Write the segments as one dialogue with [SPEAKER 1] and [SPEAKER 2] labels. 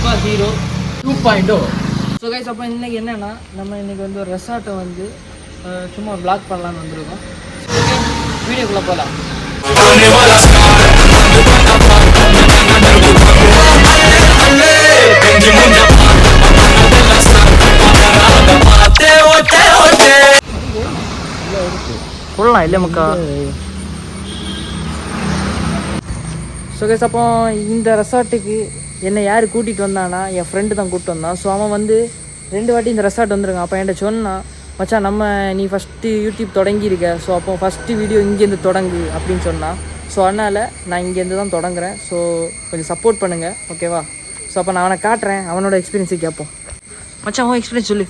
[SPEAKER 1] அப்பா hero 2.0. So guys அப்போ இன்றைக்கி என்னென்னா நம்ம இன்றைக்கி வந்து ஒரு ரெசார்ட்டை வந்து சும்மா வ்ளாக் பண்ணலான்னு வந்துருக்கோம். வீடியோக்குள்ளே போகலாம். போடலாம் இல்லை மக்கா. ஸோ கைஸ் அப்போ இந்த ரெசார்ட்டுக்கு என்னை யார் கூட்டிகிட்டு வந்தானா, என் ஃப்ரெண்டு தான் கூப்பிட்டு வந்தான். ஸோ அவன் வந்து 2 வாட்டி இந்த ரெசார்ட் வந்துருக்கான். அப்போ என்கிட்ட சொன்னான், மச்சான் நம்ம நீ ஃபஸ்ட்டு யூடியூப் தொடங்கியிருக்க, ஸோ அப்போ ஃபஸ்ட்டு வீடியோ இங்கேருந்து தொடங்கு அப்படின்னு சொன்னான். ஸோ அதனால் நான் இங்கேருந்து தான் தொடங்குறேன். ஸோ கொஞ்சம் சப்போர்ட் பண்ணுங்கள், ஓகேவா? ஸோ அப்போ நான் அவனை காட்டுறேன், அவனோட எக்ஸ்பீரியன்ஸை கேட்போம். மச்சான் அவன் எக்ஸ்பீரியன்ஸ் சொல்லு.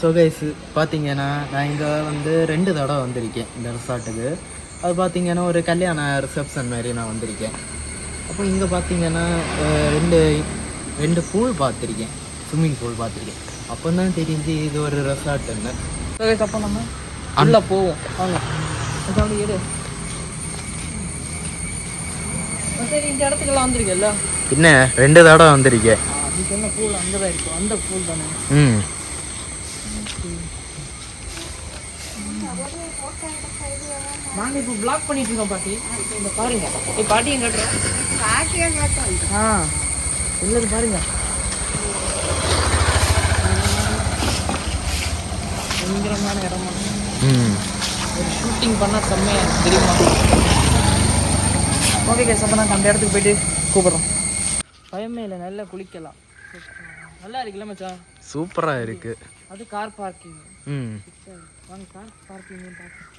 [SPEAKER 2] ஸோ கைஸ் பார்த்தீங்கன்னா நான் இங்கே வந்து 2 தடவை வந்திருக்கேன் இந்த ரெசார்ட்டுக்கு. அது பார்த்தீங்கன்னா ஒரு கல்யாண ரிசப்ஷன் மாதிரி நான் வந்திருக்கேன். அப்போ இங்கே பார்த்தீங்கன்னா ரெண்டு பூல் பார்த்துருக்கேன், ஸ்விம்மிங் பூல் பார்த்துருக்கேன். அப்போ தான் தெரிஞ்சு இது ஒரு ரெசார்ட்டுன்னு.
[SPEAKER 1] ஸோ கைஸ் அப்போ நம்ம உள்ளே போவோம் வாங்க. அப்படி எடு. சரி இந்த இடத்துக்கெல்லாம் வந்திருக்கேல்ல?
[SPEAKER 2] என்ன 2 தடவை வந்திருக்கேன்.
[SPEAKER 1] நீ சொன்ன பூல் அங்கே தான் இருக்கும், அந்த பூல் தானே? நாங்கள் இப்போ பிளாக் பண்ணிட்டு இருக்கோம் பாட்டி. இந்த பாருங்க பாட்டியும் கட்டுறோம். எல்லாரும் பாருங்க, பயங்கரமான இடமா. ஒரு ஷூட்டிங் பண்ணால் செம்மையா தெரியுமா? ஓகே கேஸ் அப்போ நாங்கள் அந்த இடத்துக்கு போயிட்டு கூப்பிட்றோம். பயமே இல்லை, நல்லா குளிக்கலாம். நல்லா இருக்குல்ல மச்சான்?
[SPEAKER 2] சூப்பராக இருக்குது.
[SPEAKER 1] அது கார் பார்க்கிங். வாங்க கார் பார்க்கிங் பார்க்க.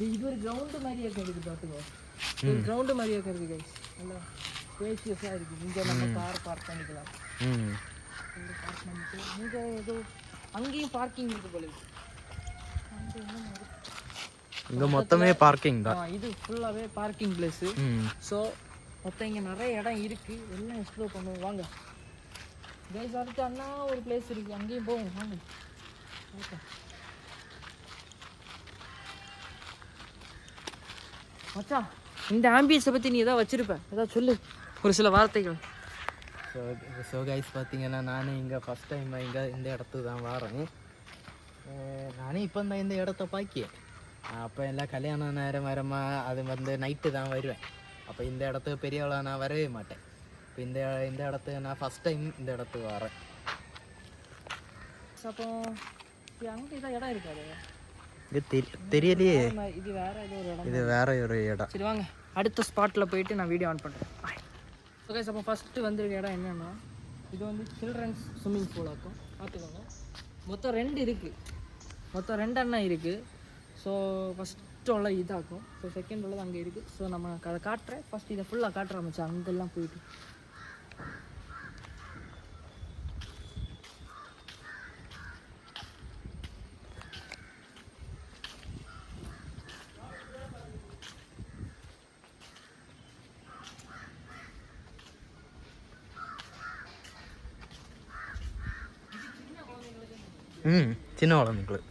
[SPEAKER 1] இது ஒரு கிரவுண்டு மாதிரியே இருக்குது பார்த்துக்கோ. ஒரு கிரவுண்டு மாதிரியே இருக்குது கைஸ். நல்லா ஸ்பேஷியஸாக இருக்குது. இங்கே நம்ம கார் பார்க் பண்ணிக்கலாம். பார்க் பண்ணிட்டு இங்கே ஏதோ அங்கேயும் பார்க்கிங் இருக்குது போல.
[SPEAKER 2] இங்கே மொத்தமே பார்க்கிங் தான்.
[SPEAKER 1] இது ஃபுல்லாகவே பார்க்கிங் பிளேஸு. ஸோ மொத்தம் இங்கே நிறைய இடம் இருக்குது, எல்லாம் எக்ஸ்ப்ளோர் பண்ணுவோம் வாங்க கைஸ். அடுத்து அண்ணா ஒரு பிளேஸ் இருக்குது, அங்கேயும் போவோம் வாங்க. ஓகே மச்சான், இந்த ஆம்பியன்ஸை பற்றி நீ எதாவது வச்சுருப்ப, ஏதாவது சொல்லு ஒரு சில வார்த்தைகள்.
[SPEAKER 2] ஸோ கைஸ் பார்த்தீங்கன்னா நானே இங்கே ஃபஸ்ட் டைம் இங்கே இந்த இடத்துக்கு தான் வரேன். நானே இப்போ தான் இந்த இடத்த பார்க்கேன். அப்போ எல்லாம் கல்யாண நேரம் அது வந்து நைட்டு தான் வருவேன். அப்போ இந்த இடத்துக்கு பெரியவளை நான் வரவே மாட்டேன். இப்போ இந்த இடத்துக்கு நான் ஃபஸ்ட் டைம் இந்த இடத்துக்கு வரேன்.
[SPEAKER 1] அப்போ அங்கே ஏதாவது இடம் இருக்காது?
[SPEAKER 2] இது தெரியலையே.
[SPEAKER 1] இது வேற ஒரு இடம். சரி வாங்க அடுத்த ஸ்பாட்டில் போயிட்டு நான் வீடியோ ஆன் பண்ணுறேன். ஓகே அப்போ ஃபஸ்ட்டு வந்திருக்க இடம் என்னென்னா, இது வந்து சில்ட்ரன்ஸ் ஸ்விம்மிங் பூல் ஆக்கும். பார்த்துக்கோங்க, மொத்தம் 2 இருக்குது, மொத்தம் 2 அண்ணா இருக்குது. ஸோ ஃபஸ்ட்டு உள்ள இதாக்கும். ஸோ செகண்ட் உள்ளது அங்கே இருக்குது. ஸோ நம்ம அதை காட்டுறேன். ஃபஸ்ட் இதை ஃபுல்லாக காட்டுற ஆரம்பிச்சு அங்கெல்லாம் போயிட்டு.
[SPEAKER 2] சின்ன குழந்தைங்களுக்கு.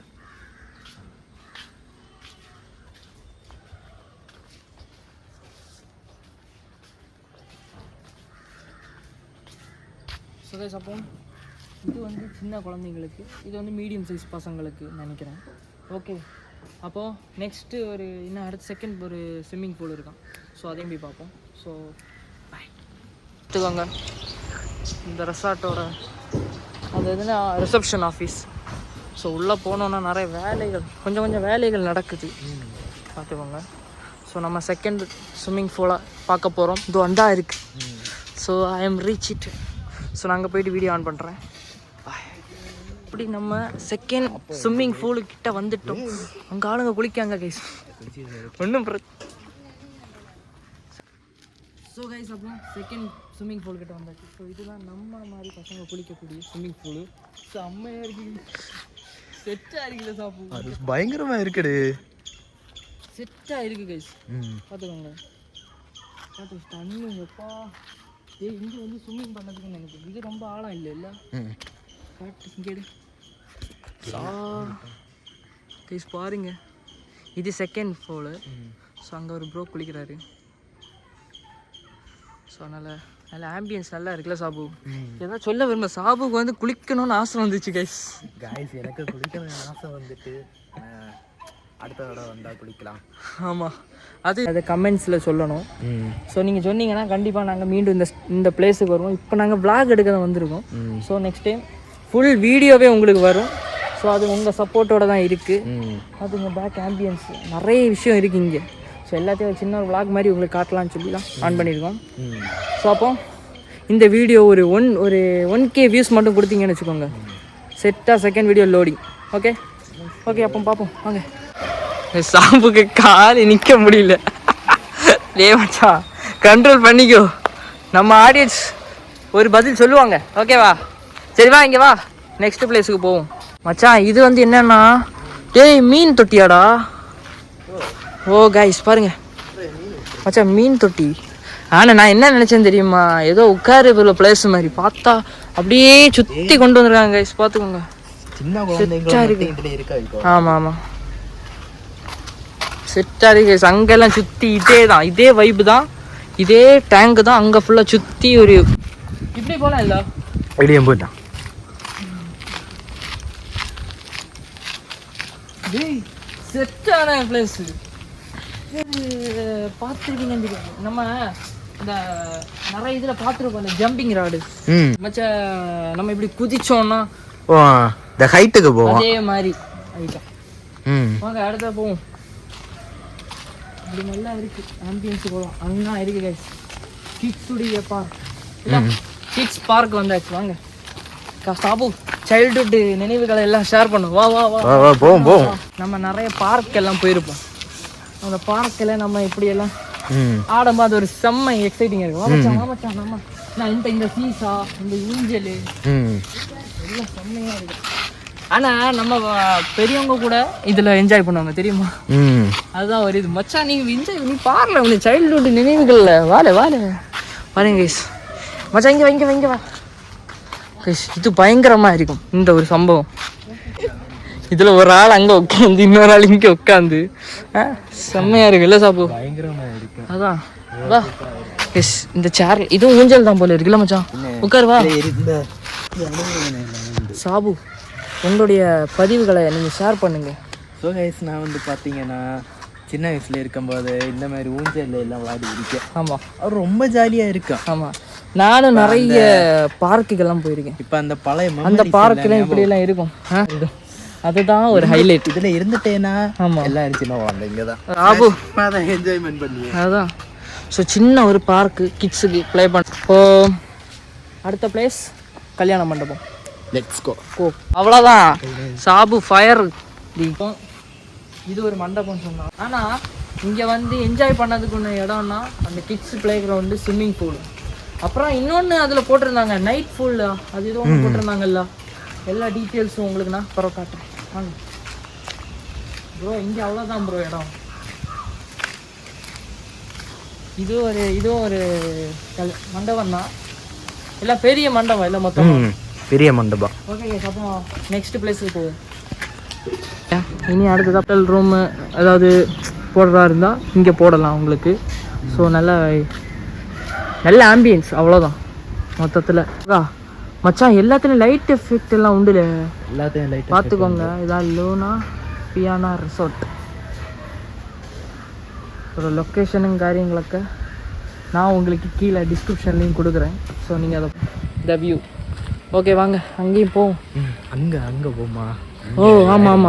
[SPEAKER 1] ஸோ கைஸ் அப்போ இது வந்து சின்ன குழந்தைங்களுக்கு, இது வந்து மீடியம் சைஸ் பசங்களுக்கு நினைக்கிறேன். ஓகே அப்போது நெக்ஸ்ட்டு ஒரு இன்னும் அடுத்த செகண்ட் ஒரு ஸ்விம்மிங் பூல் இருக்கான். ஸோ அதையும் போய் பார்ப்போம். ஸோ பார்த்துக்கோங்க இந்த ரெசார்ட்டோட அது எதுனா ரிசப்ஷன் ஆஃபீஸ். ஸோ உள்ளே போனோன்னா நிறைய வேலைகள், கொஞ்சம் வேலைகள் நடக்குது, பார்த்துக்கோங்க. ஸோ நம்ம செகண்ட் ஸ்விம்மிங் பூலாக பார்க்க போகிறோம். இது அண்டா இருக்குது. So I am reach it. So நாங்கள் போய்ட்டு வீடியோ ஆன் பண்ணுறேன். அப்படி நம்ம செகண்ட் ஸ்விம்மிங் பூலுக்கிட்ட வந்துட்டோம். அங்கே ஆளுங்க குளிக்காங்க கைஸ், ஒன்றும் ஸோ கைஸ் அப்புறம் செகண்ட் ஸ்விம்மிங் பூல் கிட்ட வந்தாச்சு. ஸோ இதுதான் நம்ம மாதிரி பசங்க குளிக்கக்கூடிய ஸ்விம்மிங் பூலு. செம்மையாக இருக்குது, செட்டாக இருக்குல்ல சாப்பு,
[SPEAKER 2] அது பயங்கரமாக இருக்குது,
[SPEAKER 1] செட்டாக இருக்குது கைஸ். பார்த்துக்கோங்க பார்த்து தண்ணி எப்பா. இங்கே வந்து ஸ்விம்மிங் பண்ணதுக்குன்னு நினைக்கிறேன். இது ரொம்ப ஆழம் இல்லை காட்டு இங்கே கைஸ் பாருங்க. இது செகண்ட் ஃப்ளோரு. ஸோ அங்கே ஒரு ப்ரோ குளிக்கிறாரு. அதனால் நல்ல ஆம்பியன்ஸ் நல்லா இருக்குல்ல சாபு. ஏதாவது சொல்ல விரும்ப சாபுக்கு வந்து குளிக்கணும்னு ஆசை வந்துச்சு கைஸ்.
[SPEAKER 2] எனக்கு குளிக்கணும்னு ஆசை வந்துட்டு அடுத்த தடவை வந்தால் குளிக்கலாம்.
[SPEAKER 1] ஆமாம், அதை கமெண்ட்ஸில் சொல்லணும். ஸோ நீங்கள் சொன்னீங்கன்னா கண்டிப்பாக நாங்கள் மீண்டும் இந்த பிளேஸுக்கு வருவோம். இப்போ நாங்கள் vlog எடுக்க தான் வந்திருக்கோம். ஸோ நெக்ஸ்ட் டைம் ஃபுல் வீடியோவே உங்களுக்கு வரும். ஸோ அது உங்கள் சப்போர்ட்டோடு தான் இருக்குது. அது உங்கள் பேக் ஆம்பியன்ஸ் நிறைய விஷயம் இருக்குது இங்கே. ஸோ எல்லாத்தையும் சின்ன ஒரு vlog மாதிரி உங்களுக்கு காட்டலான்னு சொல்லி தான் ஆன் பண்ணியிருக்கோம். ஸோ அப்போ இந்த வீடியோ ஒரு 1K வியூஸ் மட்டும் கொடுத்தீங்கன்னு வச்சுக்கோங்க, செட்டாக செகண்ட் வீடியோ லோடிங். ஓகே அப்போ பார்ப்போம் வாங்க. சாம்புக்கு காலி நிற்க முடியல. மச்சான் கண்ட்ரோல் பண்ணிக்கோ, நம்ம ஆடியன்ஸ் ஒரு பதில் சொல்லுவாங்க. ஓகேவா? சரிவா, இங்கே வா, நெக்ஸ்ட் பிளேஸுக்கு போவோம். மச்சான் இது வந்து என்னன்னா, மீன் தொட்டியாடா. ஓ கைஸ் பாருங்க மச்சான், மீன் தொட்டி. ஆனால் நான் என்ன நினச்சேன்னு தெரியுமா, ஏதோ உட்காரு பிளேஸ் மாதிரி, பார்த்தா அப்படியே சுற்றி கொண்டு வந்துருக்காங்க கைஸ். பார்த்துக்கோங்க, செட்டாக இருக்கு. ஆமாம் செட்டாக இருக்கு கைஸ். அங்கெல்லாம் சுற்றி இதே வைப்பு தான், இதே டேங்கு தான். அங்கே ஃபுல்லாக சுற்றி ஒரு இப்படி போகலாம் இல்லை
[SPEAKER 2] வெளியே போயிட்டான்.
[SPEAKER 1] செட்டான பிளேஸ் பார்த்துருக்கீங்க. நம்ம இந்த நிறைய இதில் பார்த்துருப்போம், இந்த ஜம்பிங் ராடு மச்சா. நம்ம இப்படி குதிச்சோம்னா
[SPEAKER 2] இந்த ஹைட்டுக்கு போவோம்,
[SPEAKER 1] அதே மாதிரி ஹைட்டா. வாங்க அடுத்த போவோம். இப்படி நல்லா இருக்கு ஆம்பியன்ஸ் போகலாம். அங்கே இருக்கு கைஸ் கிட்ஸுடைய பார்க். கிட்ஸ் பார்க் வந்தாச்சு. வாங்க சாபு, சைல்டுஹுட் நினைவுகளை எல்லாம் ஷேர் பண்ணும். வா வா வா போவோம். நம்ம நிறைய பார்க் எல்லாம் போயிருப்போம். அந்த பார்க்கில் நம்ம இப்படியெல்லாம் ஆடும்போது அது ஒரு செம்ம எக்ஸைட்டிங்காக இருக்கும். மாமச்சான் நம்ம நான் இந்த சீசா, இந்த ஊஞ்சல் எல்லாம் செம்மையாக இருக்கும். ஆனால் நம்ம பெரியவங்க கூட இதில் என்ஜாய் பண்ணுவாங்க தெரியுமா? அதுதான் ஒரு இது. மச்சான் நீ பாருல உங்க சைல்டுஹுட் நினைவுகள்ல வாழ பாருங்க கைஸ். மச்சான் இங்கே வா கைஸ். இது பயங்கரமாக இருக்கும் இந்த ஒரு சம்பவம். இதில் ஒரு ஆள் அங்கே உட்காந்து, இன்னொரு ஆள் இங்கே உட்காந்து செம்மையாக இருக்கு இல்லை சாப்பு?
[SPEAKER 2] பயங்கரமாக இருக்கு.
[SPEAKER 1] அதான் வா கைஸ். இந்த சேர் இதுவும் ஊஞ்சல் தான் போல இருக்குல்ல மச்சான்? உட்காரு வா. சாபு, உங்களுடைய பதிவுகளை நீங்கள் ஷேர் பண்ணுங்கள்.
[SPEAKER 2] ஸோ கைஸ், நான் வந்து பார்த்தீங்கன்னா சின்ன வயசில் இருக்கும்போது இந்த மாதிரி ஊஞ்சல் எல்லாம் விளையாடி இருக்கேன்.
[SPEAKER 1] ஆமாம்,
[SPEAKER 2] அவர் ரொம்ப ஜாலியாக இருக்கும்.
[SPEAKER 1] ஆமாம், நானும் நிறைய பார்க்குக்கெல்லாம் போயிருக்கேன்.
[SPEAKER 2] இப்போ அந்த பழைய
[SPEAKER 1] அந்த பார்க்கெல்லாம் இப்படியெல்லாம் இருக்கும். அதுதான் ஒரு ஹைலைட்.
[SPEAKER 2] இதில் இருந்துட்டேன்னா
[SPEAKER 1] ஆமாம்
[SPEAKER 2] எல்லாம் இருந்துச்சுன்னா வாங்க இங்கே தான்
[SPEAKER 1] ஆபு
[SPEAKER 2] அதை என்ஜாய்மெண்ட் பண்ணி.
[SPEAKER 1] அதுதான். ஸோ சின்ன ஒரு பார்க்கு கிட்ஸுக்கு ப்ளே பண்ண. இப்போ அடுத்த பிளேஸ் கல்யாண மண்டபம்.
[SPEAKER 2] Let's go.
[SPEAKER 1] அவ்வளோதான். சாபு ஃபயர் தீபம். இது ஒரு மண்டபம் சொன்னான். ஆனால் இங்கே வந்து என்ஜாய் பண்ணதுக்கு ஒன்று இடம்னா அந்த kids play ground, swimming pool, அப்புறம் இன்னொன்று அதில் போட்டிருந்தாங்க நைட் ஃபுல்லா, அது இது ஒன்று போட்டிருந்தாங்கல்ல. எல்லா டீட்டெயில்ஸும் உங்களுக்கு நான் பரவ காட்டுறேன் வாங்க ப்ரோ. இங்கே அவ்வளோதான் ப்ரோ இடம். இதுவும் ஒரு மண்டபம் தான். எல்லாம் பெரிய மண்டபம் இல்லை மொத்தம்
[SPEAKER 2] பெரிய மண்டபம்.
[SPEAKER 1] ஓகே, அப்போ நெக்ஸ்ட் பிளேஸுக்கு போவோம். இனி அடுத்தது ஹோட்டல் ரூமு ஏதாவது போடுறதா இருந்தால் இங்கே போடலாம் உங்களுக்கு. ஸோ நல்ல ஆம்பியன்ஸ் அவ்வளோதான் மொத்தத்தில். மச்சான் எல்லாத்துலேயும் லைட் எஃபெக்ட் எல்லாம் உண்டுல,
[SPEAKER 2] எல்லாத்தையும் லைட்
[SPEAKER 1] பார்த்துக்கோங்க. இதான் லூனா பியானா ரிசார்ட். ஒரு லொக்கேஷனுங்க காரியங்களுக்கு நான் உங்களுக்கு கீழே டிஸ்கிரிப்ஷன்லேயும் கொடுக்குறேன். ஸோ நீங்கள் அதை த வியூ. ஓகே வாங்க அங்கேயும் போவோம்.
[SPEAKER 2] அங்கே போமா?
[SPEAKER 1] ஓ ஆமாம்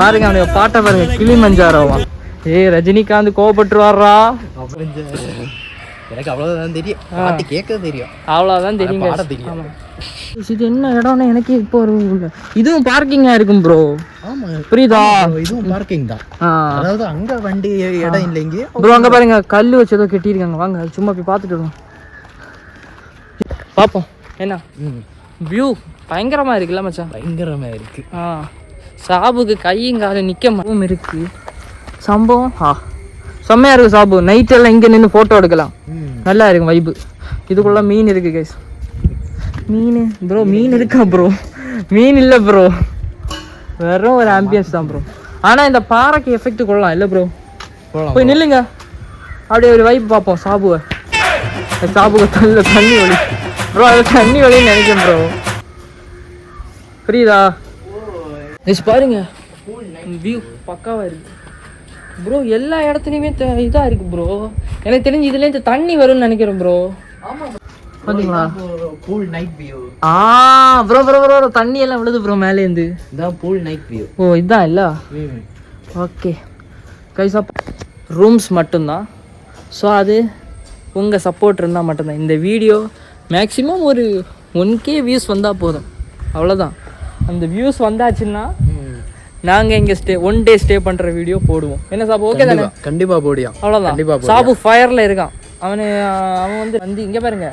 [SPEAKER 1] பாருங்க, அவனுக்கு பாட்டை பாருங்க, கிளிமஞ்சாரோவா. ரஜினிகாந்த் கோவப்பட்டுருவாரா?
[SPEAKER 2] எனக்கு அவ்வளோதான் தெரியும், பாட்டு கேட்க தெரியும்,
[SPEAKER 1] அவ்வளோதான் தெரியுங்க. இது என்ன இடம்னா எனக்கு இப்போ இதுவும் பார்க்கிங்காக இருக்கும் ப்ரோ.
[SPEAKER 2] ஆமாம்
[SPEAKER 1] புரியுதா?
[SPEAKER 2] இதுவும் பார்க்கிங் தான். அதாவது அங்கே வண்டி இடம் இல்லைங்க
[SPEAKER 1] ப்ரோ. அங்கே பாருங்க கல் வச்சு ஏதோ கட்டியிருக்காங்க. வாங்க சும்மா போய் பார்த்துட்டு இருக்கோம், பார்ப்போம். என்ன வியூ பயங்கரமாக இருக்குல்ல மச்சான்?
[SPEAKER 2] பயங்கரமாக இருக்கு.
[SPEAKER 1] சாபுக்கு கையும் காலம் நிற்க மாவும் இருக்கு. சம்பவம் செம்மையாக இருக்குது சாபு. நைட்டெல்லாம் இங்கே நின்று ஃபோட்டோ எடுக்கலாம், நல்லா இருக்கும் வைப்பு. இதுக்குள்ள மீன் இருக்கு கைஸ். மீன் ப்ரோ, மீன் இருக்கா ப்ரோ? மீன் இல்லை ப்ரோ, வெறும் ஒரு ஆம்பியன்ஸ் தான் ப்ரோ. ஆனால் இந்த பாறைக்கு எஃபெக்ட் கொள்ளலாம் இல்லை ப்ரோ? போய் நில்லுங்க. அப்படியே ஒரு வைப் பார்ப்போம் சாபுவை. சாபுக்கு தண்ணி வலி ப்ரோ, அது தண்ணி வலின்னு நினைக்கிறேன் ப்ரோ. புரியுதா? பாருங்க வியூ பக்காவாக இருக்குது ப்ரோ. எல்லா இடத்துலையுமே இதாக இருக்குது ப்ரோ. எனக்கு தெரிஞ்சு இதுலேருந்து தண்ணி வரும்னு நினைக்கிறேன் ப்ரோ. பார்த்தீங்களா
[SPEAKER 2] pool night view.
[SPEAKER 1] Bro bro bro தண்ணி எல்லாம் விழுது ப்ரோ மேலேருந்து.
[SPEAKER 2] இதான் பூல் நைட் வியூ.
[SPEAKER 1] ஓ இதுதான் இல்லை? ஓகே கைஸ், ரூம்ஸ் மட்டும்தான். ஸோ அது உங்கள் சப்போர்ட் இருந்தால் மட்டும்தான். இந்த வீடியோ மேக்ஸிமம் ஒரு 1K வியூஸ் வந்தால் போதும், அவ்வளோதான். அந்த வியூஸ் வந்தாச்சுன்னா நாங்கள் இங்கே ஒன் டே ஸ்டே பண்ணுற வீடியோ போடுவோம். என்ன சாப்பு? ஓகே தானே?
[SPEAKER 2] கண்டிப்பாக போடியும்.
[SPEAKER 1] அவ்வளோதான். சாப்பு ஃபயரில் இருக்கான் அவன் வந்து இங்கே பாருங்க.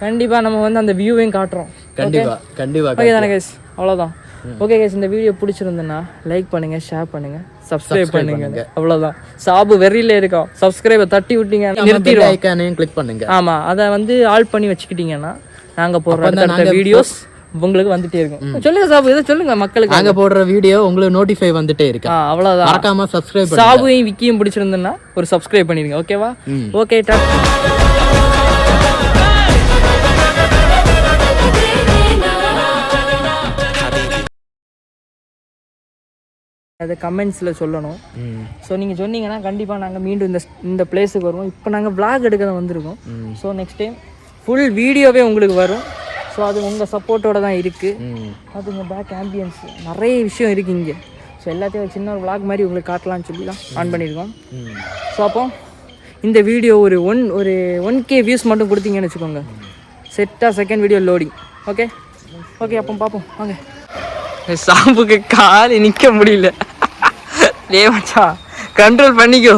[SPEAKER 1] கண்டிப்பாக நம்ம வந்து அந்த வியூவையும் காட்டுறோம்.
[SPEAKER 2] கண்டிப்பாக
[SPEAKER 1] ஓகே தானே கைஸ்? அவ்வளோதான். ஓகே கைஸ், இந்த வீடியோ பிடிச்சிருந்தேன்னா லைக் பண்ணுங்கள், ஷேர் பண்ணுங்கள், சப்ஸ்கிரைப் பண்ணுங்க. அவ்வளோதான். சாபு வெறியில இருக்கோம். சப்ஸ்கிரைபை தட்டி விட்டீங்க நிறுத்திடுவோம்.
[SPEAKER 2] கிளிக் பண்ணுங்க.
[SPEAKER 1] ஆமாம், அதை வந்து ஆல் பண்ணி வச்சுக்கிட்டீங்கன்னா நாங்கள் போடுற வீடியோஸ் உங்களுக்கு வந்துட்டே இருக்கும். சொல்லுங்க சாபு, இதை சொல்லுங்க மக்களுக்கு.
[SPEAKER 2] நாங்க போடுற வீடியோ உங்களுக்கு நோட்டிஃபை வந்துட்டே இருக்கு.
[SPEAKER 1] அவ்வளவுதான்.
[SPEAKER 2] மறக்காம சப்ஸ்கிரைப் பண்ணுங்க.
[SPEAKER 1] சாபுவையும் விக்கியும் பிடிச்சிருந்தா ஒரு சப்ஸ்கிரைப் பண்ணிடுங்க. ஓகேவா? ஓகே அதை கமெண்ட்ஸில் சொல்லணும். ஸோ நீங்கள் சொன்னீங்கன்னா கண்டிப்பாக நாங்கள் மீண்டும் இந்த பிளேஸுக்கு வருவோம். இப்போ நாங்கள் விளாக் எடுக்க தான் வந்திருக்கோம். ஸோ நெக்ஸ்ட் டைம் ஃபுல் வீடியோவே உங்களுக்கு வரும். ஸோ அது உங்கள் சப்போர்ட்டோடு தான் இருக்குது. அது உங்கள் பேக் ஆம்பியன்ஸ் நிறைய விஷயம் இருக்குது இங்கே. ஸோ எல்லாத்தையும் சின்ன ஒரு விளாக் மாதிரி உங்களுக்கு காட்டலான்னு சொல்லி தான் ஆன் பண்ணியிருக்கோம். ஸோ அப்போ இந்த வீடியோ ஒரு 1K வியூஸ் மட்டும் கொடுத்தீங்கன்னு வச்சுக்கோங்க, செட்டாக second video loading. Okay okay, அப்போ பார்ப்போம் வாங்க. சாம்புக்கு கால் நிற்க முடியல. மச்சா கண்ட்ரோல் பண்ணிக்கோ.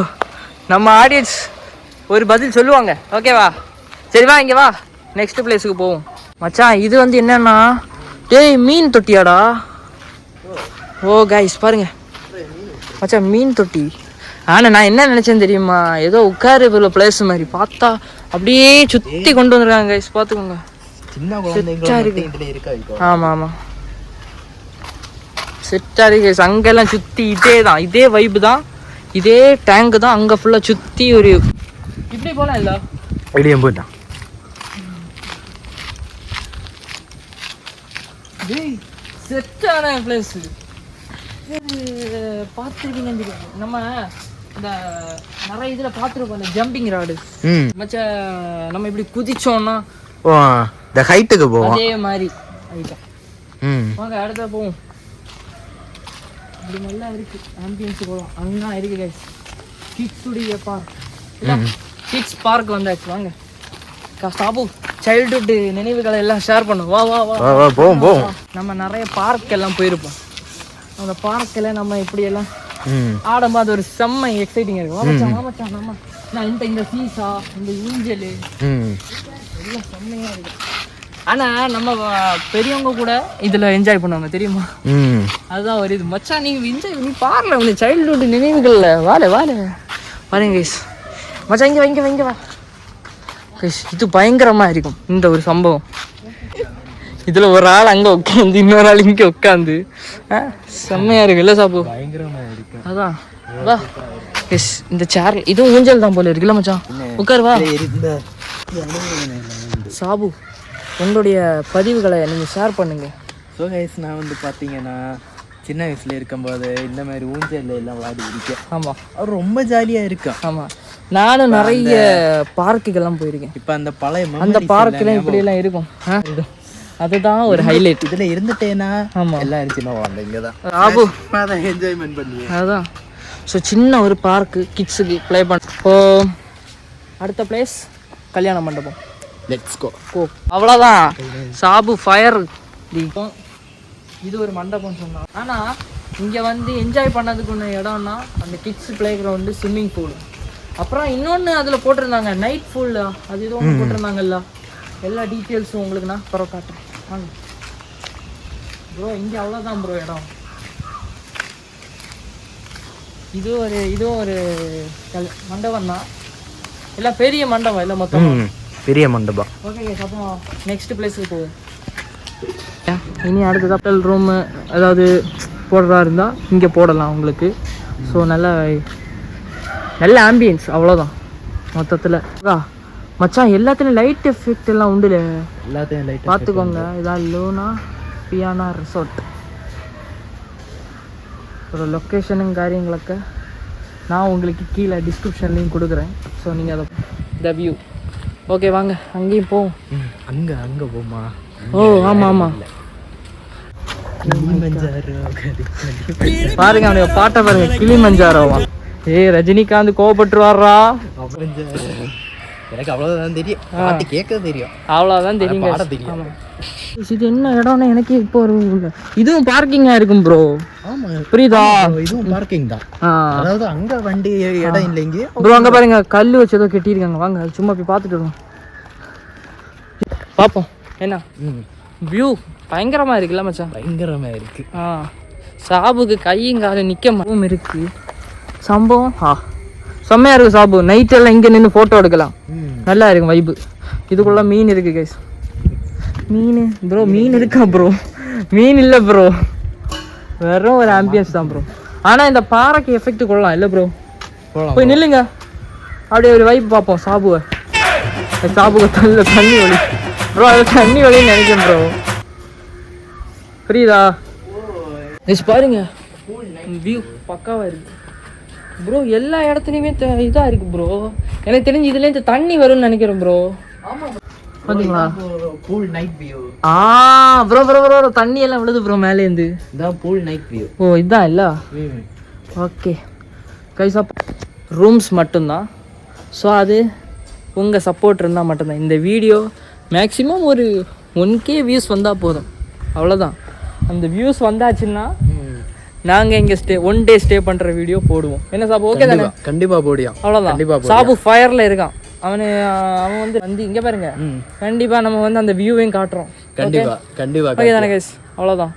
[SPEAKER 1] நம்ம ஆடியன்ஸ் ஒரு பதில் சொல்லுவாங்க. ஓகேவா? சரிவா, இங்கே வா, நெக்ஸ்ட் பிளேஸுக்கு போவோம். மச்சான் இது வந்து என்னன்னா, மீன் தொட்டியாடா. ஓ கைஸ் பாருங்க மச்சான், மீன் தொட்டி. ஆனால் நான் என்ன நினச்சேன்னு தெரியுமா, ஏதோ உட்காரு பிளேஸ் மாதிரி பார்த்தா அப்படியே சுற்றி கொண்டு வந்துருக்காங்க கைஸ். பார்த்துக்கோங்க. ஆமாம் ஆமாம், செட்டாக இருக்கு. அங்கெல்லாம் சுற்றி இதே வைப்பு தான், இதே டேங்கு தான். அங்கே ஃபுல்லாக சுற்றி ஒரு இப்படி போகலாம் இல்லை
[SPEAKER 2] ஐடியம் போயிட்டான்.
[SPEAKER 1] செட்டான பிளேஸ் பார்த்துருக்கீங்கன்னு தெரியும். நம்ம இந்த நிறைய இதில் பார்த்துருப்போம், இந்த ஜம்பிங் ராடு மச்சா. நம்ம இப்படி குதிச்சோம்னா
[SPEAKER 2] இந்த ஹைட்டுக்கு போவோம்,
[SPEAKER 1] அதே மாதிரி ஐட்டம். வாங்க அடுத்த போவோம். அப்படி நல்லா இருக்கு ஆம்பியன்ஸ் போகலாம். அங்கே இருக்கு கைஸ் கிட்ஸுடைய பார்க். கிட்ஸ் பார்க் வந்தாச்சு. வாங்க சாபு, சைல்டுஹுட் நினைவுகளை எல்லாம் ஷேர் பண்ணும். வா வா வா போவோம். நம்ம நிறைய பார்க் எல்லாம் போயிருப்போம். அந்த பார்க்கில் நம்ம இப்படியெல்லாம் ஆடும்போது அது ஒரு செம்ம எக்ஸைட்டிங்காக இருக்கும். மாமச்சான் நம்ம இந்த சீசா, இந்த ஊஞ்சல் எல்லாம் செம்மையாக இருக்கு. ஆனால் நம்ம பெரியவங்க கூட இதில் என்ஜாய் பண்ணுவாங்க தெரியுமா? அதுதான் ஒரு இது. மச்சான் நீ பாருல உனக்கு சைல்டுஹுட் நினைவுகள்ல வாழ பாருங்க கைஸ். மச்சான் இங்கே வா கைஸ். இது பயங்கரமாக இருக்கும் இந்த ஒரு சம்பவம். இதில் ஒரு ஆள் அங்கே உட்காந்து, இன்னொரு ஆள் இங்கே உட்காந்து செம்மையாக இருக்கு இல்லை சாப்பு?
[SPEAKER 2] பயங்கரமாக இருக்கு.
[SPEAKER 1] அதான் வா கைஸ். இந்த சேர் இதுவும் ஊஞ்சல் தான் போல இருக்குல்ல மச்சான்? உட்காரு வா. சாபு, உங்களுடைய பதிவுகளை நீங்கள் ஷேர் பண்ணுங்கள்.
[SPEAKER 2] ஸோ கைஸ், நான் வந்து பார்த்தீங்கன்னா சின்ன வயசில் இருக்கும்போது இந்த மாதிரி ஊஞ்சல் எல்லாம் விளையாடி இருக்கேன்.
[SPEAKER 1] ஆமாம்,
[SPEAKER 2] அவர் ரொம்ப ஜாலியாக இருக்கும்.
[SPEAKER 1] ஆமாம், நானும் நிறைய பார்க்குக்கெல்லாம் போயிருக்கேன்.
[SPEAKER 2] இப்போ அந்த பழைய
[SPEAKER 1] அந்த பார்க்கெல்லாம் இப்படியெல்லாம் இருக்கும். அதுதான் ஒரு ஹைலைட்.
[SPEAKER 2] இதில் இருந்துட்டேன்னா
[SPEAKER 1] ஆமாம்
[SPEAKER 2] எல்லாம் இருந்துச்சுன்னா வாங்க இங்கே தான்
[SPEAKER 1] ஆபு
[SPEAKER 2] அதான் என்ஜாய்மெண்ட் பண்ணி.
[SPEAKER 1] அதுதான். ஸோ சின்ன ஒரு பார்க்கு கிட்ஸுக்கு ப்ளே பண்ண. இப்போ அடுத்த பிளேஸ் கல்யாண மண்டபம்.
[SPEAKER 2] Let's go.
[SPEAKER 1] அவ்வளோதான். சாபு ஃபயர். இது ஒரு மண்டபம் சொன்னான். ஆனால் இங்கே வந்து என்ஜாய் பண்ணதுக்கு ஒன்று இடம்னா அந்த kids play ground, swimming pool, அப்புறம் இன்னொன்று அதில் போட்டிருந்தாங்க நைட் ஃபுல்லா, அது எதுவும் ஒன்று போட்டிருந்தாங்கல்ல. எல்லா டீட்டெயில்ஸும் உங்களுக்கு நான் பரவ காட்டுறேன் வாங்க ப்ரோ. இங்கே அவ்வளோதான் ப்ரோ இடம். இதுவும் ஒரு மண்டபம் தான். இல்லை பெரிய மண்டபம் இல்லை, மொத்தம்
[SPEAKER 2] பெரிய மண்டபம்.
[SPEAKER 1] ஓகே, அப்போ நெக்ஸ்ட் பிளேஸுக்கு போவோம். இனி அடுத்த ஹோட்டல் ரூமு ஏதாவது போடுறதா இருந்தால் இங்கே போடலாம் உங்களுக்கு. ஸோ நல்ல ஆம்பியன்ஸ், அவ்வளோதான். மொத்தத்தில் மச்சான் எல்லாத்துலேயும் லைட் எஃபெக்ட் எல்லாம் உண்டுல,
[SPEAKER 2] எல்லாத்தையும் லைட்
[SPEAKER 1] பார்த்துக்கோங்க. இதான் லூனா பியானா ரிசார்ட். ஒரு லொக்கேஷனுங்க காரியங்களுக்கு நான் உங்களுக்கு கீழே டிஸ்கிரிப்ஷன்லேயும் கொடுக்குறேன். ஸோ நீங்கள் அதை த வியூ. ஓகே வாங்க அங்கேயும் போவோம்.
[SPEAKER 2] அங்கே போமா?
[SPEAKER 1] ஓ ஆமாம் ஆமாம், பாருங்க அவனுடைய பாட்டை பாருங்க, கிளிமஞ்சாரோவா. ரஜினிகாந்த் கோவப்பட்டுருவாரா?
[SPEAKER 2] எனக்கு அவ்வளோதான் தெரியும், பாட்டு கேட்க தெரியும்,
[SPEAKER 1] அவ்வளோதான் தெரியுங்க.
[SPEAKER 2] பாட தெரியும்.
[SPEAKER 1] இது என்ன இடம்னா எனக்கு இப்போ ஒரு இதுவும் பார்க்கிங்கா இருக்கும் ப்ரோ.
[SPEAKER 2] ஆமா
[SPEAKER 1] புரியுதா?
[SPEAKER 2] இதுவும் பார்க்கிங் தான். அதாவது அங்க வண்டி இடம் இல்லைங்க
[SPEAKER 1] ப்ரோ. அங்க பாருங்க கல் வச்சு ஏதோ கட்டியிருக்காங்க, வாங்க அது சும்மா போய் பார்த்துட்டு வருவோம். பார்ப்போம் என்ன வியூ. பயங்கரமா இருக்குல்ல மச்சான்?
[SPEAKER 2] பயங்கரமா இருக்கு.
[SPEAKER 1] சாபுக்கு கையும் காலும் நிக்க மாவும் இருக்கு. சம்பவம் செம்மையா இருக்கு. சாபு நைட் எல்லாம் இங்க நின்று போட்டோ எடுக்கலாம், நல்லா இருக்கும் வைப்பு. இதுக்குள்ள மீன் இருக்கு கைஸ். மீன் ப்ரோ, மீன் இருக்கா ப்ரோ? மீன் இல்லை ப்ரோ, வெறும் ஒரு ஆம்பியன்ஸ் தான் ப்ரோ. ஆனால் இந்த பாறைக்கு எஃபெக்ட் கொள்ளலாம் இல்லை ப்ரோ? போய் நில்லுங்க, அப்படியே ஒரு வைப் பார்ப்போம் சாபுவை. சாபுவை தண்ணி வலி ப்ரோ, அது தண்ணி வலின்னு நினைக்கிறேன் ப்ரோ. புரியுதா? பாருங்க வியூ பக்காவாக இருக்கு ப்ரோ. எல்லா இடத்துலையுமே இதாக இருக்கு ப்ரோ. எனக்கு தெரிஞ்சு இதுலேருந்து தண்ணி வரும்னு நினைக்கிறேன் ப்ரோ. பாத்தீங்களா?
[SPEAKER 2] Pool night view.
[SPEAKER 1] Bro bro bro தண்ணி எல்லாம் விழுது ப்ரோ மேலேருந்து.
[SPEAKER 2] இதான் பூல் நைட் வியூ.
[SPEAKER 1] ஓ இதான் இல்ல? ஓகே கைஸா, ரூம்ஸ் மட்டும்தான். ஸோ அது உங்கள் சப்போர்ட் இருந்தால் மட்டும்தான். இந்த வீடியோ மேக்ஸிமம் ஒரு 1K வியூஸ் வந்தால் போதும், அவ்வளோதான். அந்த வியூஸ் வந்தாச்சுன்னா நாங்கள் இங்கே 1 டே ஸ்டே பண்ணுற வீடியோ போடுவோம். என்ன சாபு? ஓகே தானே?
[SPEAKER 2] கண்டிப்பாக போடியும்.
[SPEAKER 1] அவ்வளோதான். சாபு ஃபயரில் இருக்கான். அவன் வந்து இங்கே பாருங்க, கண்டிப்பாக நம்ம வந்து அந்த வியூவையும் காட்டுறோம்.
[SPEAKER 2] கண்டிப்பாக
[SPEAKER 1] ஓகே தானே கைஸ்? அவ்வளோதான்.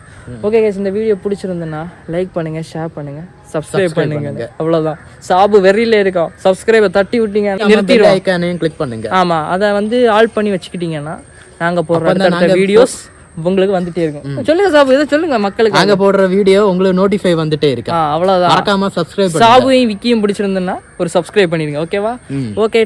[SPEAKER 1] ஓகே கைஸ், இந்த வீடியோ பிடிச்சிருந்ததுன்னா லைக் பண்ணுங்கள், ஷேர் பண்ணுங்கள், சப்ஸ்கிரைப் பண்ணுங்க. அவ்வளோதான். சாபு வெறியில இருக்கோம், சப்ஸ்கிரைபை தட்டி விட்டீங்க நிறுத்திடுவோம்,
[SPEAKER 2] கிளிக் பண்ணுங்க.
[SPEAKER 1] ஆமாம், அதை வந்து ஆல் பண்ணி வச்சுக்கிட்டீங்கன்னா நாங்கள் போடுற வீடியோஸ் உங்களுக்கு வந்துட்டே இருக்கும். சொல்லுங்க சாபு, இதை சொல்லுங்க மக்களுக்கு.
[SPEAKER 2] நாங்க போடுற வீடியோ உங்களுக்கு நோட்டிஃபை வந்துட்டே இருக்கு.
[SPEAKER 1] அவ்வளவுதான்.
[SPEAKER 2] மறக்காம சப்ஸ்கிரைப் பண்ணுங்க.
[SPEAKER 1] சாபுவையும் விக்கியும் பிடிச்சிருந்ததுன்னா ஒரு சப்ஸ்கிரைப் பண்ணிடுங்க. ஓகேவா? ஓகே.